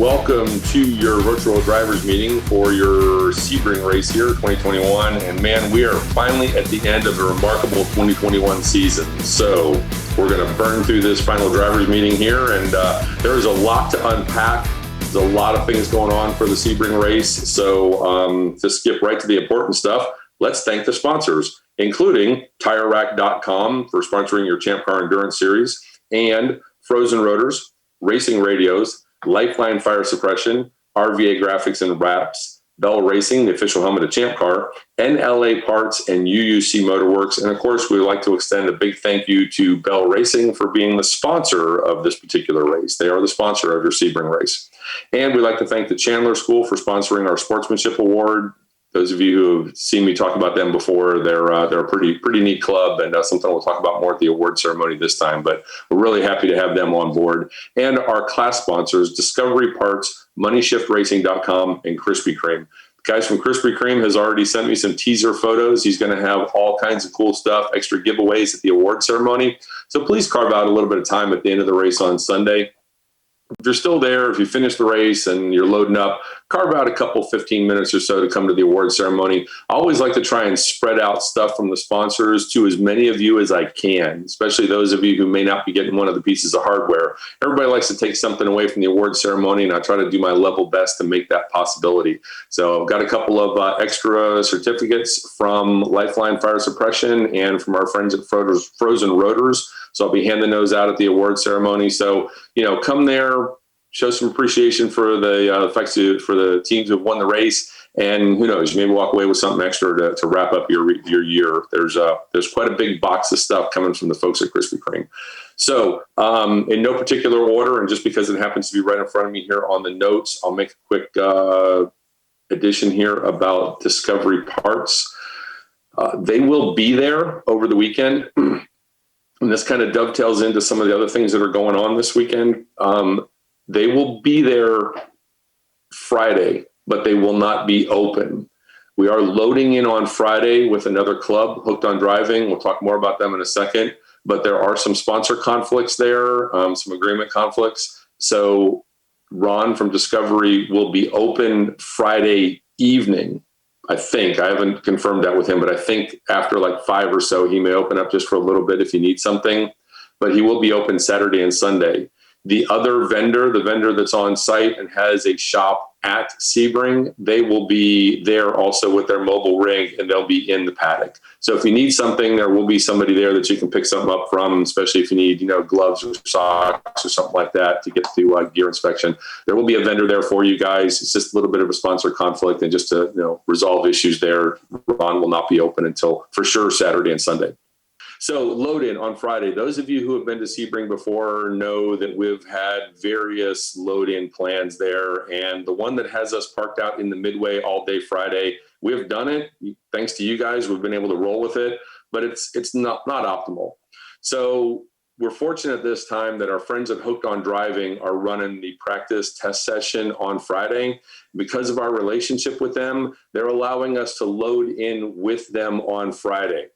welcome to your virtual drivers meeting for your Sebring race here, 2021. And man, we are finally at the end of a remarkable 2021 season. So we're going to burn through this final drivers meeting here, and there is a lot to unpack. There's a lot of things going on for the Sebring race. So to skip right to the important stuff, let's thank the sponsors, including TireRack.com for sponsoring your Champ Car Endurance Series, and Frozen Rotors, Racing Radios, Lifeline Fire Suppression, RVA Graphics and Wraps, Bell Racing, the official helmet of Champ Car, NLA Parts, and UUC Motorworks. And of course, we'd like to extend a big thank you to Bell Racing for being the sponsor of this particular race. They are the sponsor of your Sebring race. And we'd like to thank the Chandler School for sponsoring our Sportsmanship Award. Those of you who have seen me talk about them before, they're a pretty neat club, and something we'll talk about more at the award ceremony this time. But we're really happy to have them on board. And our class sponsors, Discovery Parts, MoneyShiftRacing.com, and Krispy Kreme. The guys from Krispy Kreme has already sent me some teaser photos. He's going to have all kinds of cool stuff, extra giveaways at the award ceremony. So please carve out a little bit of time at the end of the race on Sunday. If you're still there, if you finish the race and you're loading up, carve out a couple 15 minutes or so to come to the award ceremony. I always like to try and spread out stuff from the sponsors to as many of you as I can, especially those of you who may not be getting one of the pieces of hardware. Everybody likes to take something away from the award ceremony, and I try to do my level best to make that possibility. So I've got a couple of extra certificates from Lifeline Fire Suppression and from our friends at Frozen Rotors. So I'll be handing those out at the award ceremony. So, come there, show some appreciation for for the teams who have won the race. And who knows, you maybe walk away with something extra to wrap up your year. There's quite a big box of stuff coming from the folks at Krispy Kreme. So in no particular order, and just because it happens to be right in front of me here on the notes, I'll make a quick addition here about Discovery Parts. They will be there over the weekend. And this kind of dovetails into some of the other things that are going on this weekend. They will be there Friday, but they will not be open. We are loading in on Friday with another club, Hooked on Driving. We'll talk more about them in a second, but there are some sponsor conflicts there, some agreement conflicts. So Ron from Discovery will be open Friday evening. I think, I haven't confirmed that with him, but I think after like 5 or so, he may open up just for a little bit if he needs something, but he will be open Saturday and Sunday. The other vendor, the vendor that's on site and has a shop at Sebring, they will be there also with their mobile rig, and they'll be in the paddock. So if you need something, there will be somebody there that you can pick something up from, especially if you need, gloves or socks or something like that to get to gear inspection. There will be a vendor there for you guys. It's just a little bit of a sponsor conflict, and just to resolve issues there, Ron will not be open until for sure Saturday and Sunday. So load in on Friday. Those of you who have been to Sebring before know that we've had various load in plans there. And the one that has us parked out in the midway all day Friday, we have done it. Thanks to you guys, we've been able to roll with it, but it's not optimal. So we're fortunate this time that our friends at Hooked on Driving are running the practice test session on Friday. Because of our relationship with them, they're allowing us to load in with them on Friday.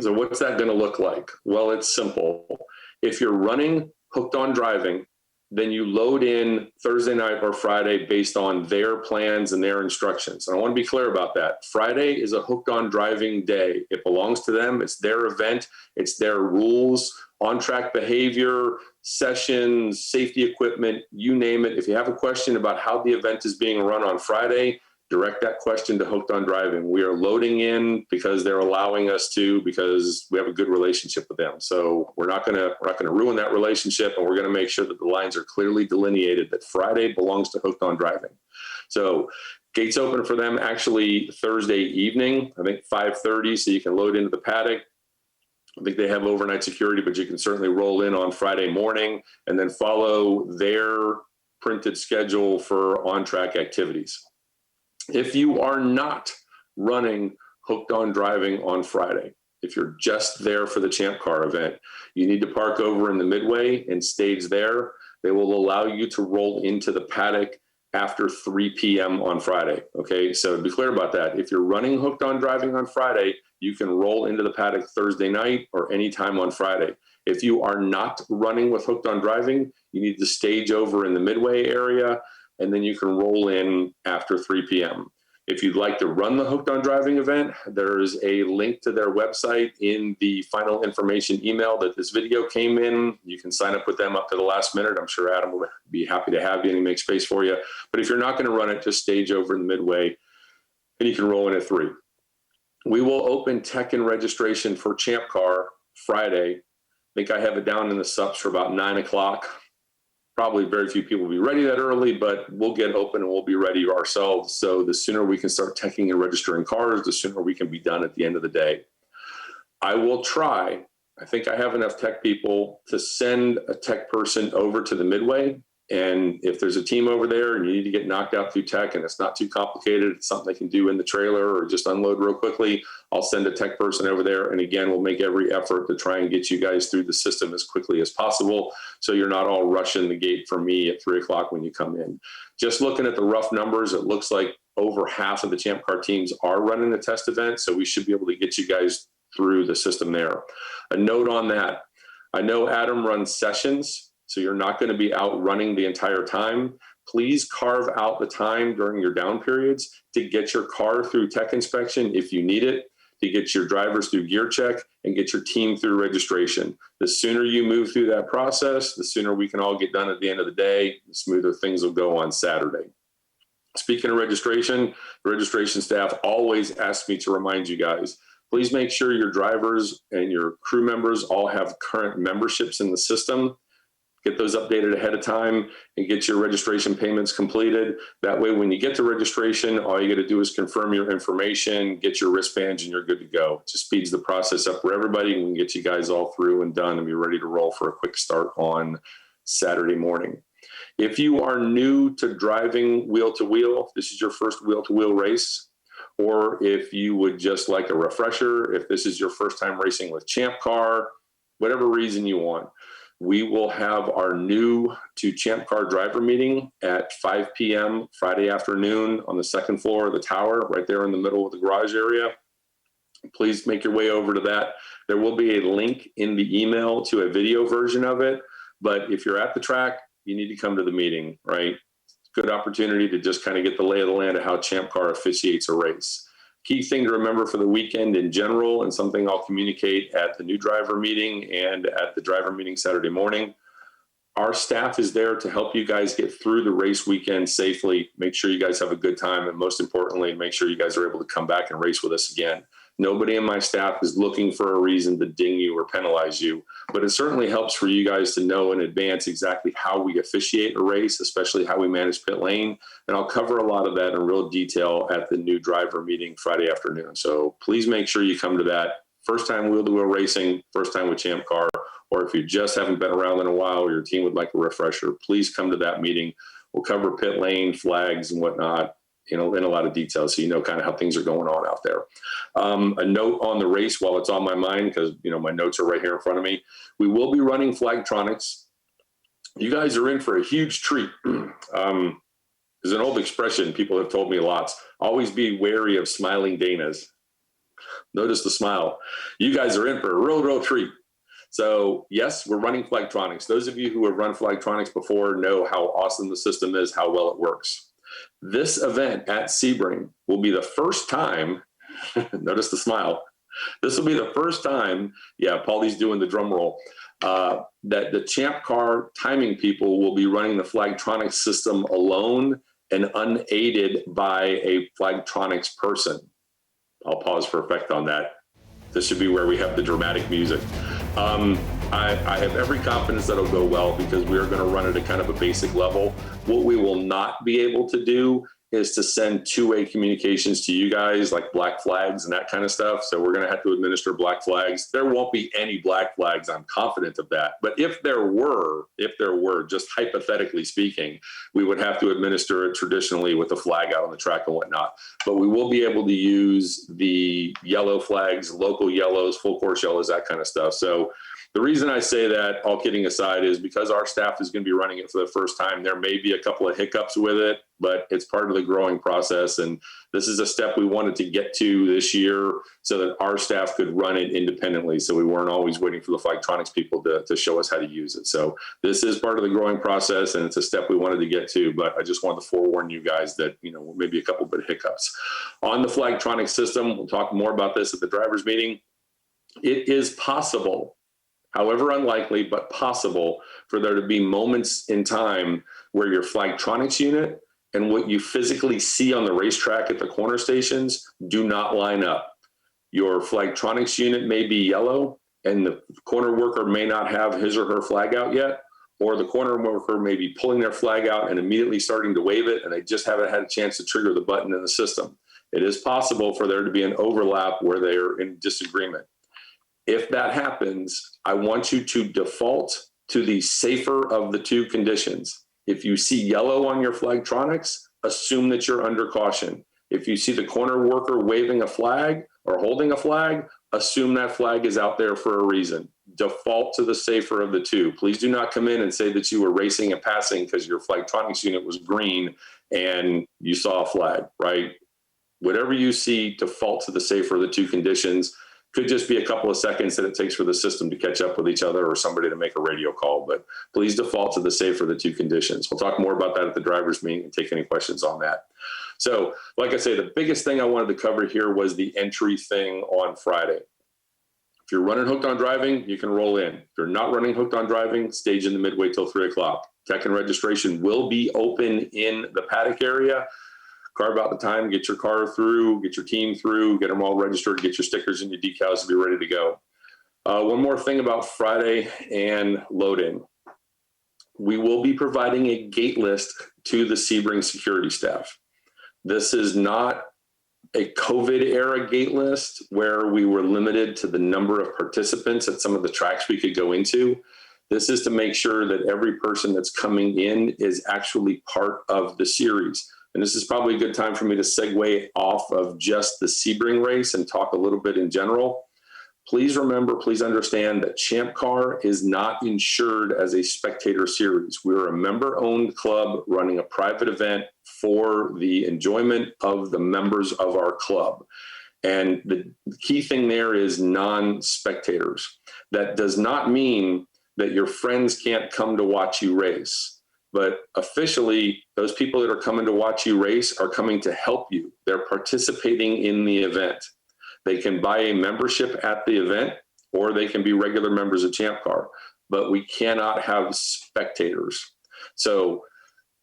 So what's that going to look like? Well, it's simple. If you're running Hooked on Driving, then you load in Thursday night or Friday based on their plans and their instructions. And I want to be clear about that. Friday is a Hooked on Driving day. It belongs to them. It's their event. It's their rules, on-track behavior, sessions, safety equipment, you name it. If you have a question about how the event is being run on Friday, direct that question to Hooked on Driving. We are loading in because they're allowing us to, because we have a good relationship with them. So we're not gonna ruin that relationship, and we're gonna make sure that the lines are clearly delineated that Friday belongs to Hooked on Driving. So gates open for them actually Thursday evening, I think 5:30, so you can load into the paddock. I think they have overnight security, but you can certainly roll in on Friday morning and then follow their printed schedule for on-track activities. If you are not running Hooked on Driving on Friday, if you're just there for the Champ Car event, you need to park over in the midway and stage there. They will allow you to roll into the paddock after 3 p.m. on Friday. Okay, so be clear about that. If you're running Hooked on Driving on Friday, you can roll into the paddock Thursday night or anytime on Friday. If you are not running with Hooked on Driving, you need to stage over in the Midway area, and then you can roll in after 3 p.m. If you'd like to run the Hooked on Driving event, there's a link to their website in the final information email that this video came in. You can sign up with them up to the last minute. I'm sure Adam will be happy to have you and he makes space for you. But if you're not going to run it, just stage over in the Midway and you can roll in at 3. We will open tech and registration for Champ Car Friday. I think I have it down in the subs for about 9 o'clock. Probably very few people will be ready that early, but we'll get open and we'll be ready ourselves. So the sooner we can start teching and registering cars, the sooner we can be done at the end of the day. I will try. I think I have enough tech people to send a tech person over to the Midway. And if there's a team over there and you need to get knocked out through tech and it's not too complicated, it's something they can do in the trailer or just unload real quickly, I'll send a tech person over there. And again, we'll make every effort to try and get you guys through the system as quickly as possible, so you're not all rushing the gate for me at 3 o'clock when you come in. Just looking at the rough numbers, it looks like over half of the Champ Car teams are running the test event, so we should be able to get you guys through the system there. A note on that, I know Adam runs sessions, so you're not going to be out running the entire time. Please carve out the time during your down periods to get your car through tech inspection if you need it, to get your drivers through gear check, and get your team through registration. The sooner you move through that process, the sooner we can all get done at the end of the day, the smoother things will go on Saturday. Speaking of registration, the registration staff always asks me to remind you guys, please make sure your drivers and your crew members all have current memberships in the system. Get those updated ahead of time and get your registration payments completed. That way, when you get to registration, all you got to do is confirm your information, get your wristbands, and you're good to go. It just speeds the process up for everybody, and we can get you guys all through and done and be ready to roll for a quick start on Saturday morning. If you are new to driving wheel-to-wheel, if this is your first wheel-to-wheel race, or if you would just like a refresher, if this is your first time racing with Champ Car, whatever reason you want, we will have our new to Champ Car driver meeting at 5 p.m. Friday afternoon on the second floor of the tower, right there in the middle of the garage area. Please make your way over to that. There will be a link in the email to a video version of it, but if you're at the track, you need to come to the meeting, right? Good opportunity to just kind of get the lay of the land of how Champ Car officiates a race. Key thing to remember for the weekend in general, and something I'll communicate at the new driver meeting and at the driver meeting Saturday morning, our staff is there to help you guys get through the race weekend safely, make sure you guys have a good time, and most importantly, make sure you guys are able to come back and race with us again. Nobody in my staff is looking for a reason to ding you or penalize you, but it certainly helps for you guys to know in advance exactly how we officiate a race, especially how we manage pit lane. And I'll cover a lot of that in real detail at the new driver meeting Friday afternoon. So please make sure you come to that. First time wheel-to-wheel racing, first time with Champ Car, or if you just haven't been around in a while or your team would like a refresher, please come to that meeting. We'll cover pit lane, flags, and whatnot, you know, in a lot of detail, so you know kind of how things are going on out there. A note on the race while it's on my mind, because you know my notes are right here in front of me. We will be running Flagtronics. You guys are in for a huge treat. There's an old expression people have told me lots. Always be wary of smiling Danas. Notice the smile. You guys are in for a real treat. So yes, we're running Flagtronics. Those of you who have run Flagtronics before know how awesome the system is, how well it works. This event at Sebring will be the first time, notice the smile, this will be the first time, yeah, Paulie's doing the drum roll, that the Champ Car timing people will be running the Flagtronics system alone and unaided by a Flagtronics person. I'll pause for effect on that. This should be where we have the dramatic music. I have every confidence that it'll go well because we are going to run it at kind of a basic level. What we will not be able to do is to send two-way communications to you guys, like black flags and that kind of stuff. So we're going to have to administer black flags. There won't be any black flags. I'm confident of that. But if there were, just hypothetically speaking, we would have to administer it traditionally with a flag out on the track and whatnot. But we will be able to use the yellow flags, local yellows, full course yellows, that kind of stuff. So the reason I say that, all kidding aside, is because our staff is going to be running it for the first time. There may be a couple of hiccups with it. but it's part of the growing process. And this is a step we wanted to get to this year so that our staff could run it independently. So we weren't always waiting for the Flagtronics people to show us how to use it. So this is part of the growing process, and it's a step we wanted to get to, but I just wanted to forewarn you guys that, maybe a couple bit of hiccups. On the Flagtronics system, we'll talk more about this at the drivers meeting. It is possible, however unlikely, but possible, for there to be moments in time where your Flagtronics unit and what you physically see on the racetrack at the corner stations do not line up. Your Flagtronics unit may be yellow and the corner worker may not have his or her flag out yet, or the corner worker may be pulling their flag out and immediately starting to wave it, and they just haven't had a chance to trigger the button in the system. It is possible for there to be an overlap where they are in disagreement. If that happens, I want you to default to the safer of the two conditions. If you see yellow on your Flagtronics, assume that you're under caution. If you see the corner worker waving a flag or holding a flag, assume that flag is out there for a reason. Default to the safer of the two. Please do not come in and say that you were racing and passing because your Flagtronics unit was green and you saw a flag, right? Whatever you see, default to the safer of the two conditions. Could just be a couple of seconds that it takes for the system to catch up with each other or somebody to make a radio call, but please default to the safer of the two conditions. We'll talk more about that at the drivers meeting and take any questions on that. So like I say, the biggest thing I wanted to cover here was the entry thing on Friday. If you're running Hooked on Driving, you can roll in. If you're not running Hooked on Driving, stage in the midway till 3 o'clock. Tech and registration will be open in the paddock area. Carve out the time, get your car through, get your team through, get them all registered, get your stickers and your decals to be ready to go. One more thing about Friday and loading. We will be providing a gate list to the Sebring security staff. This is not a COVID era gate list where we were limited to the number of participants at some of the tracks we could go into. This is to make sure that every person that's coming in is actually part of the series. And this is probably a good time for me to segue off of just the Sebring race and talk a little bit in general. Please remember, please understand that Champ Car is not insured as a spectator series. We're a member-owned club running a private event for the enjoyment of the members of our club. And the key thing there is non-spectators. That does not mean that your friends can't come to watch you race. But officially, those people that are coming to watch you race are coming to help you. They're participating in the event. They can buy a membership at the event, or they can be regular members of Champ Car, but we cannot have spectators. So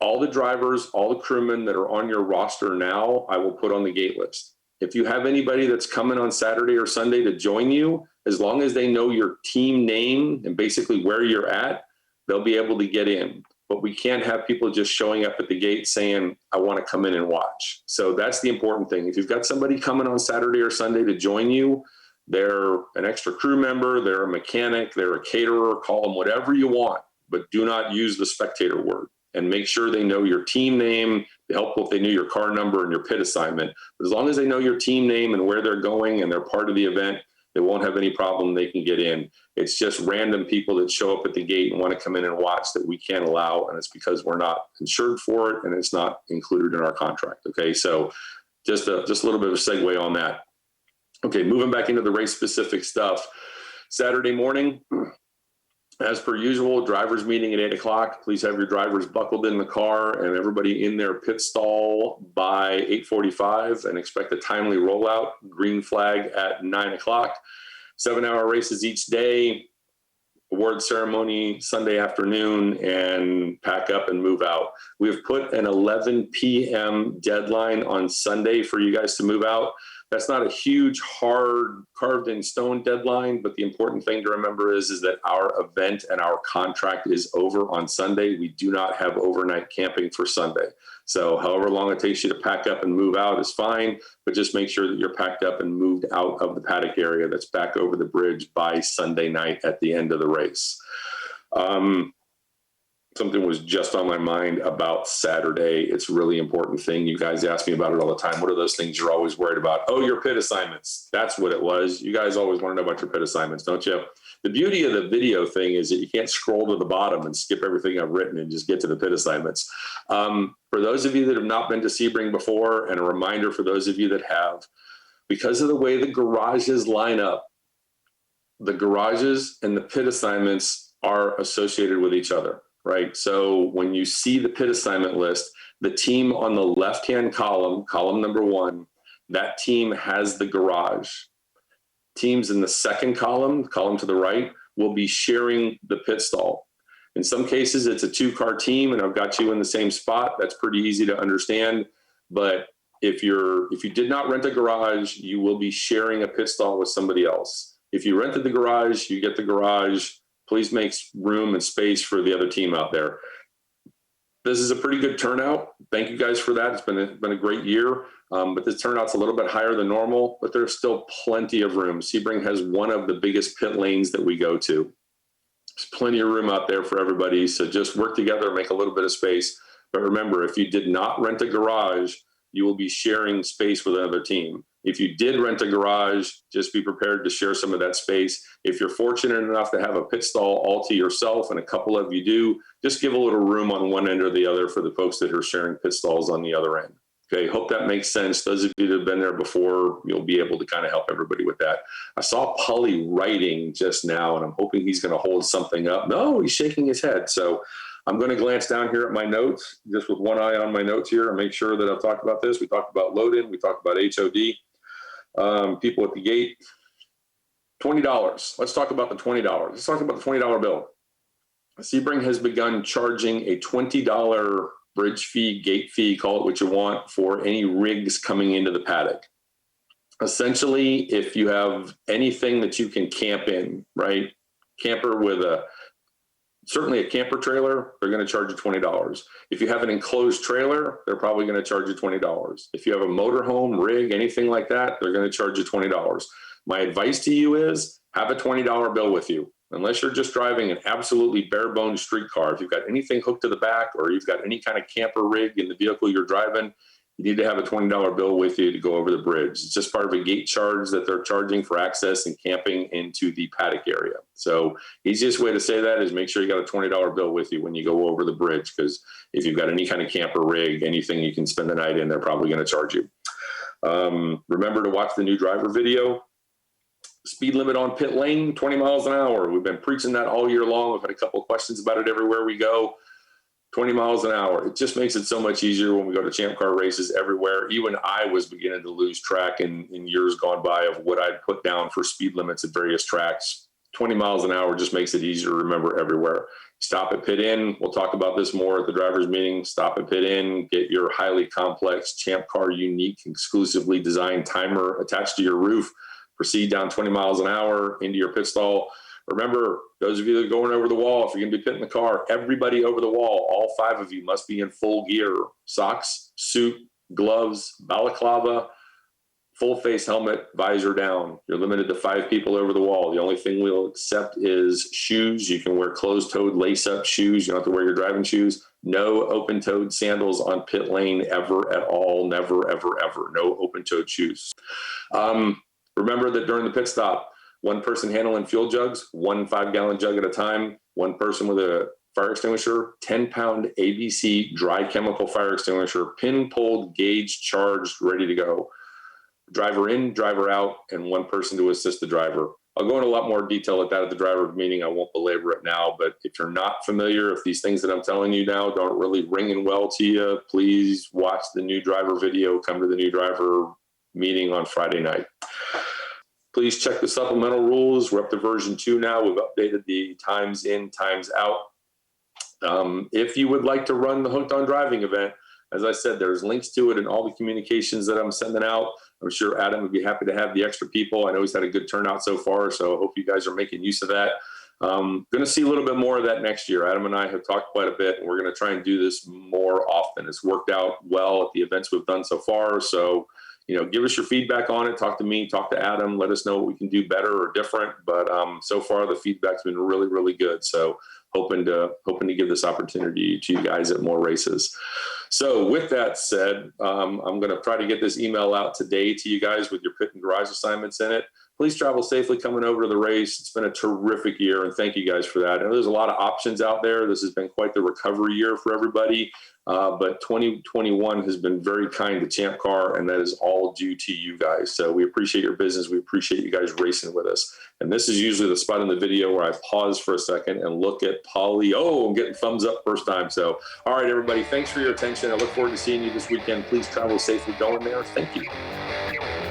all the drivers, all the crewmen that are on your roster now, I will put on the gate list. If you have anybody that's coming on Saturday or Sunday to join you, as long as they know your team name and basically where you're at, they'll be able to get in. But we can't have people just showing up at the gate saying, I want to come in and watch. So that's the important thing. If you've got somebody coming on Saturday or Sunday to join you, they're an extra crew member, they're a mechanic, they're a caterer, call them whatever you want, but do not use the spectator word. And make sure they know your team name, helpful if they knew your car number and your pit assignment. But as long as they know your team name and where they're going and they're part of the event, they won't have any problem, they can get in. It's just random people that show up at the gate and want to come in and watch that we can't allow, and it's because we're not insured for it and it's not included in our contract, okay? So just a little bit of a segue on that. Okay, moving back into the race-specific stuff. Saturday morning, as per usual, drivers meeting at 8 o'clock. Please have your drivers buckled in the car and everybody in their pit stall by 8:45 and expect a timely rollout. Green flag at 9 o'clock. 7-hour races each day, award ceremony Sunday afternoon, and pack up and move out. We have put an 11 p.m. deadline on Sunday for you guys to move out. That's not a huge, hard, carved in stone deadline, but the important thing to remember is that our event and our contract is over on Sunday. We do not have overnight camping for Sunday. So however long it takes you to pack up and move out is fine, but just make sure that you're packed up and moved out of the paddock area that's back over the bridge by Sunday night at the end of the race. something was just on my mind about Saturday. It's a really important thing. You guys ask me about it all the time. What are those things you're always worried about? Oh, your pit assignments. That's what it was. You guys always want to know about your pit assignments, don't you? The beauty of the video thing is that you can't scroll to the bottom and skip everything I've written and just get to the pit assignments. For those of you that have not been to Sebring before, and a reminder for those of you that have, because of the way the garages line up, the garages and the pit assignments are associated with each other. Right. So when you see the pit assignment list, the team on the left-hand column, column number 1, that team has the garage. Teams in the second column to the right, will be sharing the pit stall. In some cases, it's a 2-car team, and I've got you in the same spot. That's pretty easy to understand. But if you did not rent a garage, you will be sharing a pit stall with somebody else. If you rented the garage, you get the garage. Please make room and space for the other team out there. This is a pretty good turnout. Thank you guys for that. It's been a great year, but this turnout's a little bit higher than normal, but there's still plenty of room. Sebring has one of the biggest pit lanes that we go to. There's plenty of room out there for everybody, so just work together, make a little bit of space. But remember, if you did not rent a garage, you will be sharing space with another team. If you did rent a garage, just be prepared to share some of that space. If you're fortunate enough to have a pit stall all to yourself, and a couple of you do, just give a little room on one end or the other for the folks that are sharing pit stalls on the other end. Okay, hope that makes sense. Those of you that have been there before, you'll be able to kind of help everybody with that. I saw Polly writing just now, and I'm hoping he's going to hold something up. No, he's shaking his head. So I'm going to glance down here at my notes, just with one eye on my notes here, and make sure that I've talked about this. We talked about load-in. We talked about HOD. People at the gate, $20. Let's talk about the $20. Let's talk about the $20 bill. Sebring has begun charging a $20 bridge fee, gate fee, call it what you want, for any rigs coming into the paddock. Essentially, if you have anything that you can camp in, right? Camper with certainly a camper trailer, they're going to charge you $20. If you have an enclosed trailer, they're probably going to charge you $20. If you have a motorhome, rig, anything like that, they're going to charge you $20. My advice to you is have a $20 bill with you. Unless you're just driving an absolutely bare bones street car, if you've got anything hooked to the back or you've got any kind of camper rig in the vehicle you're driving, you need to have a $20 bill with you to go over the bridge. It's just part of a gate charge that they're charging for access and camping into the paddock area. So easiest way to say that is make sure you got a $20 bill with you when you go over the bridge, because if you've got any kind of camper rig, anything you can spend the night in, they're probably going to charge you. Remember to watch the new driver video. Speed limit on pit lane, 20 miles an hour. We've been preaching that all year long. We've had a couple of questions about it everywhere we go. 20 miles an hour. It just makes it so much easier when we go to Champ Car races everywhere. Even I was beginning to lose track in years gone by of what I'd put down for speed limits at various tracks. 20 miles an hour just makes it easier to remember everywhere. Stop at pit in. We'll talk about this more at the driver's meeting. Stop at pit in. Get your highly complex Champ Car unique, exclusively designed timer attached to your roof. Proceed down 20 miles an hour into your pit stall. Remember, those of you that are going over the wall, if you're going to be pitting the car, everybody over the wall, all 5 of you must be in full gear. Socks, suit, gloves, balaclava, full face helmet, visor down. You're limited to 5 people over the wall. The only thing we'll accept is shoes. You can wear closed-toed lace-up shoes. You don't have to wear your driving shoes. No open-toed sandals on pit lane ever at all. Never, ever, ever. No open-toed shoes. Remember that during the pit stop, one person handling fuel jugs, 1 5-gallon jug at a time, one person with a fire extinguisher, 10-pound ABC dry chemical fire extinguisher, pin-pulled, gauge, charged, ready to go. Driver in, driver out, and one person to assist the driver. I'll go into a lot more detail at that at the driver meeting. I won't belabor it now, but if you're not familiar, if these things that I'm telling you now don't really ring in well to you, please watch the new driver video, come to the new driver meeting on Friday night. Please check the supplemental rules. We're up to version 2 now. We've updated the times in, times out. If you would like to run the Hooked on Driving event, as I said, there's links to it in all the communications that I'm sending out. I'm sure Adam would be happy to have the extra people. I know he's had a good turnout so far, so I hope you guys are making use of that. Going to see a little bit more of that next year. Adam and I have talked quite a bit, and we're going to try and do this more often. It's worked out well at the events we've done so far, so give us your feedback on it. Talk to me, talk to Adam. Let us know what we can do better or different. But so far, the feedback's been really, really good. So hoping to give this opportunity to you guys at more races. So with that said, I'm going to try to get this email out today to you guys with your pit and garage assignments in it. Please travel safely coming over to the race. It's been a terrific year, and thank you guys for that. I know there's a lot of options out there. This has been quite the recovery year for everybody, but 2021 has been very kind to Champ Car, and that is all due to you guys. So we appreciate your business. We appreciate you guys racing with us. And this is usually the spot in the video where I pause for a second and look at Polly. Oh, I'm getting thumbs up first time. So, all right, everybody, thanks for your attention. I look forward to seeing you this weekend. Please travel safely going there. Thank you.